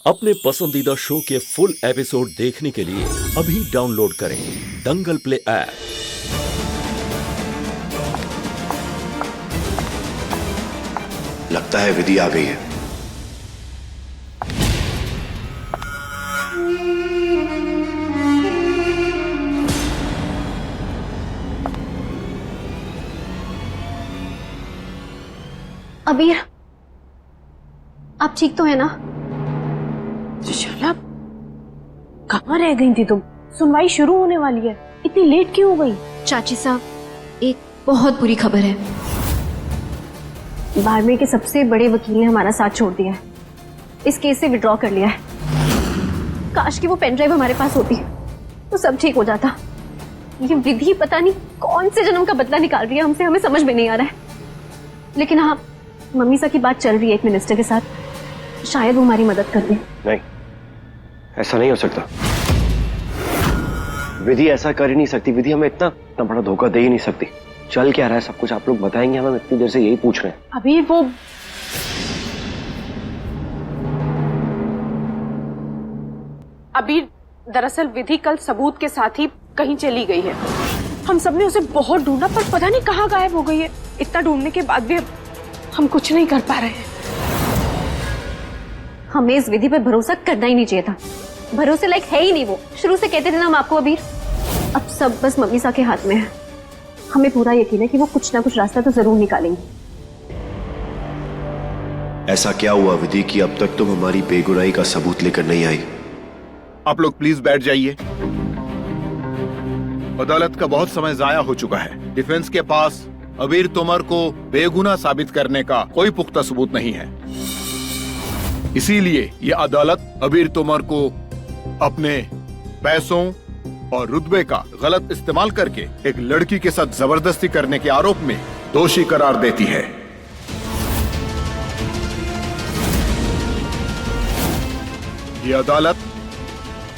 अपने पसंदीदा शो के फुल एपिसोड देखने के लिए अभी डाउनलोड करें दंगल प्ले ऐप। लगता है विधि आ गई है। अबीर, आप ठीक तो है ना? सुशाला, कहाँ रह गई थी तुम? सुनवाई शुरू होने वाली है, इतनी लेट क्यों हो गई? चाची साहब, एक बहुत बुरी खबर है। बाड़मेर के सबसे बड़े वकील ने हमारा साथ छोड़ दिया है, इस केस से विड्रॉ कर लिया है। काश कि वो पेन ड्राइव हमारे पास होती तो सब ठीक हो जाता। ये विधि पता नहीं कौन से जन्म का बदला निकाल रही है हमसे, हमें समझ में नहीं आ रहा है। लेकिन हाँ, मम्मी सा की बात चल रही है एक मिनिस्टर के साथ, शायद वो हमारी मदद कर दे। नहीं, ऐसा नहीं हो सकता। विधि ऐसा कर ही नहीं सकती। विधि हमें इतना बड़ा धोखा दे ही नहीं सकती। चल क्या रहा है सब कुछ आप लोग बताएंगे, हम इतनी देर से यही पूछ रहे हैं। अभी वो अभी दरअसल विधि कल सबूत के साथ ही कहीं चली गई है। हम सबने उसे बहुत ढूंढा पर पता नहीं कहाँ गायब हो गई है। इतना ढूंढने के बाद भी हम कुछ नहीं कर पा रहे हैं। हमें इस विधि पर भरोसा करना ही नहीं चाहिए था। भरोसे लायक है ही नहीं वो। शुरू से कहते थे ना हम आपको अबीर। अब सब बस मम्मी सा के हाथ में है। हमें पूरा यकीन है कि वो कुछ ना कुछ रास्ता तो जरूर निकालेंगी। ऐसा क्या हुआ विधि कि अब तक तुम हमारी बेगुनाही का सबूत लेकर नहीं आई? आप लोग प्लीज बैठ जाइए। अदालत का बहुत समय जाया हो चुका है। डिफेंस के पास अबीर तोमर को बेगुनाह साबित करने का कोई पुख्ता सबूत नहीं है। इसीलिए ये अदालत अबीर तोमर को अपने पैसों और रुतबे का गलत इस्तेमाल करके एक लड़की के साथ जबरदस्ती करने के आरोप में दोषी करार देती है। ये अदालत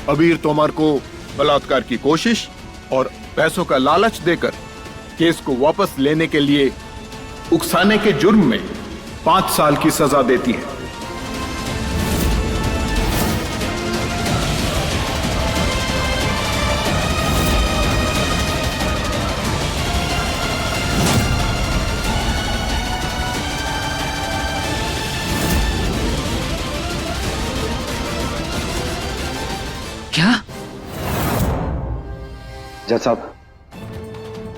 अबीर तोमर को बलात्कार की कोशिश और पैसों का लालच देकर केस को वापस लेने के लिए उकसाने के जुर्म में 5 साल की सजा देती है। क्या? जज साहब,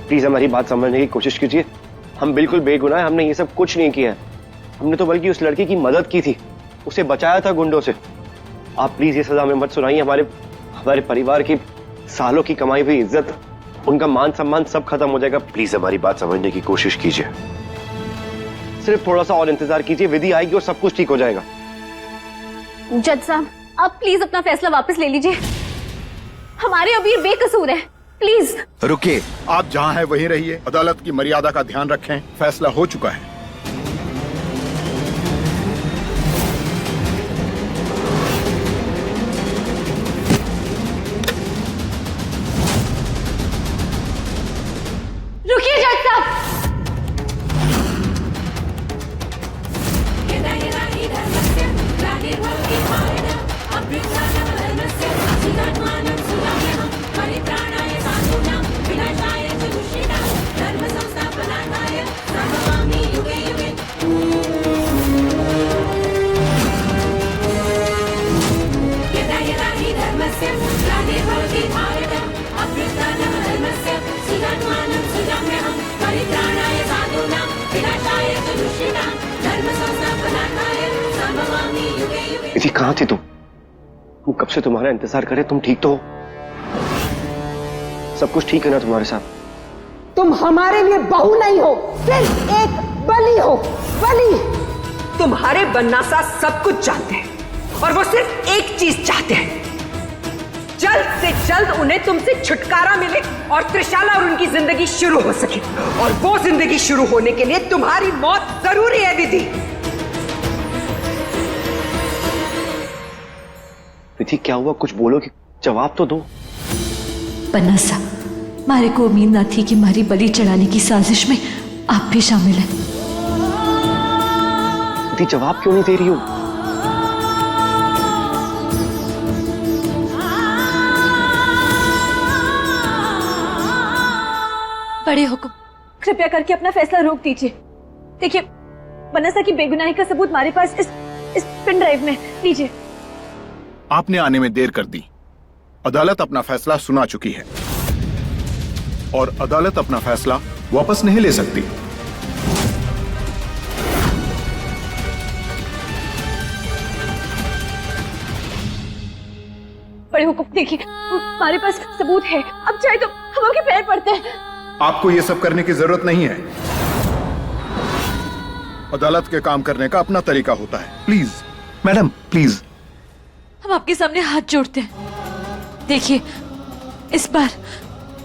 प्लीज हमारी बात समझने की कोशिश कीजिए। हम बिल्कुल बेगुनाह हैं। हमने ये सब कुछ नहीं किया है। हमने तो बल्कि उस लड़की की मदद की थी, उसे बचाया था गुंडों से। आप प्लीज ये सजा हमें मत सुनाइए। हमारे परिवार की सालों की कमाई हुई इज्जत, उनका मान सम्मान सब खत्म हो जाएगा। प्लीज हमारी बात समझने की कोशिश कीजिए। सिर्फ थोड़ा सा और इंतजार कीजिए, विधि आएगी और सब कुछ ठीक हो जाएगा। जज साहब, आप प्लीज अपना फैसला वापस ले लीजिए। हमारे अबीर बेकसूर है, प्लीज। रुकिए, आप जहां हैं वहीं रहिए। अदालत की मर्यादा का ध्यान रखें। फैसला हो चुका है। रुकिए जज साहब। विधि कहाँ थी तुम? हम कब से तुम्हारा इंतजार करें। तुम ठीक तो हो? सब कुछ ठीक है ना तुम्हारे साथ? तुम हमारे लिए बहू नहीं हो, सिर्फ एक बली हो। बली। तुम्हारे बन्नासा सब कुछ जानते हैं और वो सिर्फ एक चीज चाहते हैं, जल्द से जल्द उन्हें तुमसे छुटकारा मिले और त्रिशाला और उनकी जिंदगी शुरू हो सके। और वो जिंदगी शुरू होने के लिए तुम्हारी मौत जरूरी है विधि। विधि क्या हुआ? कुछ बोलो, कि जवाब तो दो। पन्नासा, मारे को उम्मीद ना थी कि मारी बलि चढ़ाने की साजिश में आप भी शामिल हैं। विधि जवाब क्यों नहीं दे रही हो? बड़े हुक्म। कृपया करके अपना फैसला रोक दीजिए। देखिए, बनसा की बेगुनाही का सबूत हमारे पास इस पेन ड्राइव में। लीजिए। आपने आने में देर कर दी। अदालत अपना फैसला सुना चुकी है और अदालत अपना फैसला वापस नहीं ले सकती। बड़े हुक्म, देखिए हमारे पास सबूत है। अब चाहे तो हम आपके पैर पड़ते हैं। आपको ये सब करने की जरूरत नहीं है। अदालत के काम करने का अपना तरीका होता है। Please madam, please. हम आपके सामने हाथ जोड़ते हैं। देखिए, इस बार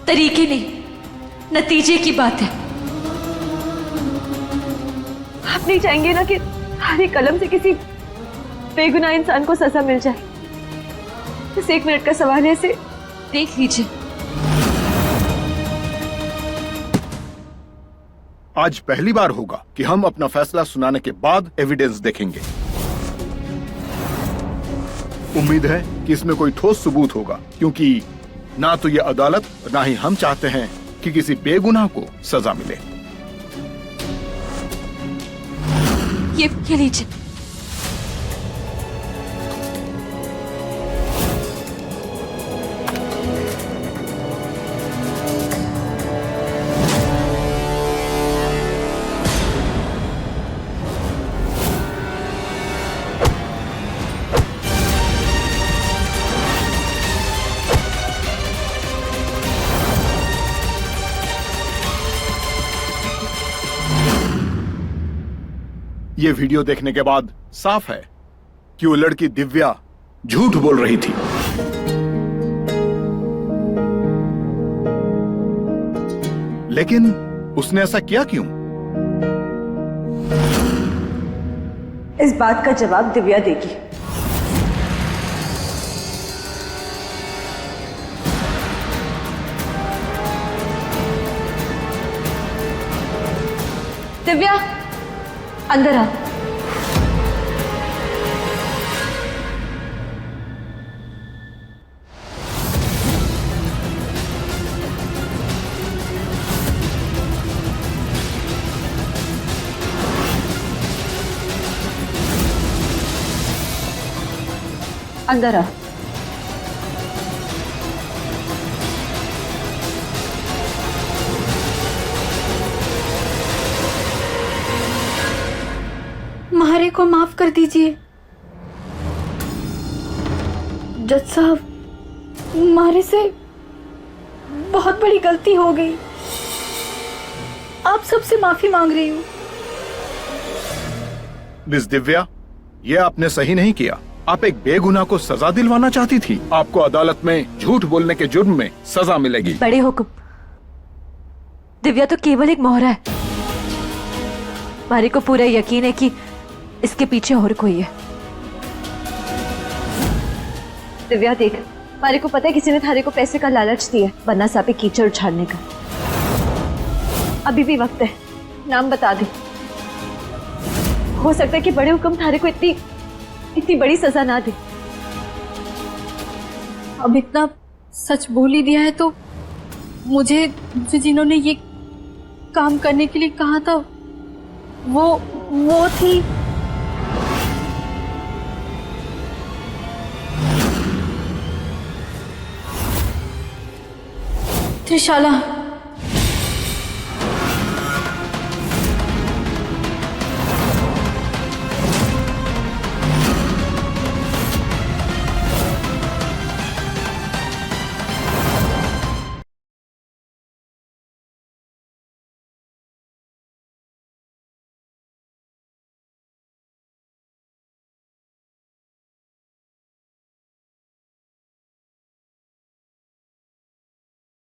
तरीके नहीं, नतीजे की बात है। आप नहीं चाहेंगे ना कि हमारी कलम से किसी बेगुनाह इंसान को सजा मिल जाए? बस 1 मिनट का सवाल है, इसे देख लीजिए। आज पहली बार होगा कि हम अपना फैसला सुनाने के बाद एविडेंस देखेंगे। उम्मीद है कि इसमें कोई ठोस सबूत होगा, क्योंकि ना तो ये अदालत ना ही हम चाहते हैं कि किसी बेगुनाह को सजा मिले। ये लीजिए। ये वीडियो देखने के बाद साफ है कि वो लड़की दिव्या झूठ बोल रही थी। लेकिन उसने ऐसा किया क्यों? इस बात का जवाब दिव्या देगी। दिव्या, अंदर आ। अंदर आ। मारे को माफ कर दीजिए जज साहब, मारे से बहुत बड़ी गलती हो गई। आप सबसे माफी मांग रही हूँ। मिस दिव्या, ये आपने सही नहीं किया। आप एक बेगुनाह को सजा दिलवाना चाहती थी। आपको अदालत में झूठ बोलने के जुर्म में सजा मिलेगी। बड़े हुक्म, दिव्या तो केवल एक मोहरा है। मारे को पूरा यकीन है कि इसके पीछे और कोई है। दिव्या देख, मारे को पता है किसी ने थारे को पैसे का लालच दिया, वरना सापे कीचड़ उछालने का। अभी भी वक्त है, नाम बता दे। हो सकता है कि बड़े हुक्म थारे को इतनी बड़ी सजा ना दे। अब इतना सच बोल ही दिया है तो मुझे जिन्होंने ये काम करने के लिए कहा था वो थी त्रिशाला।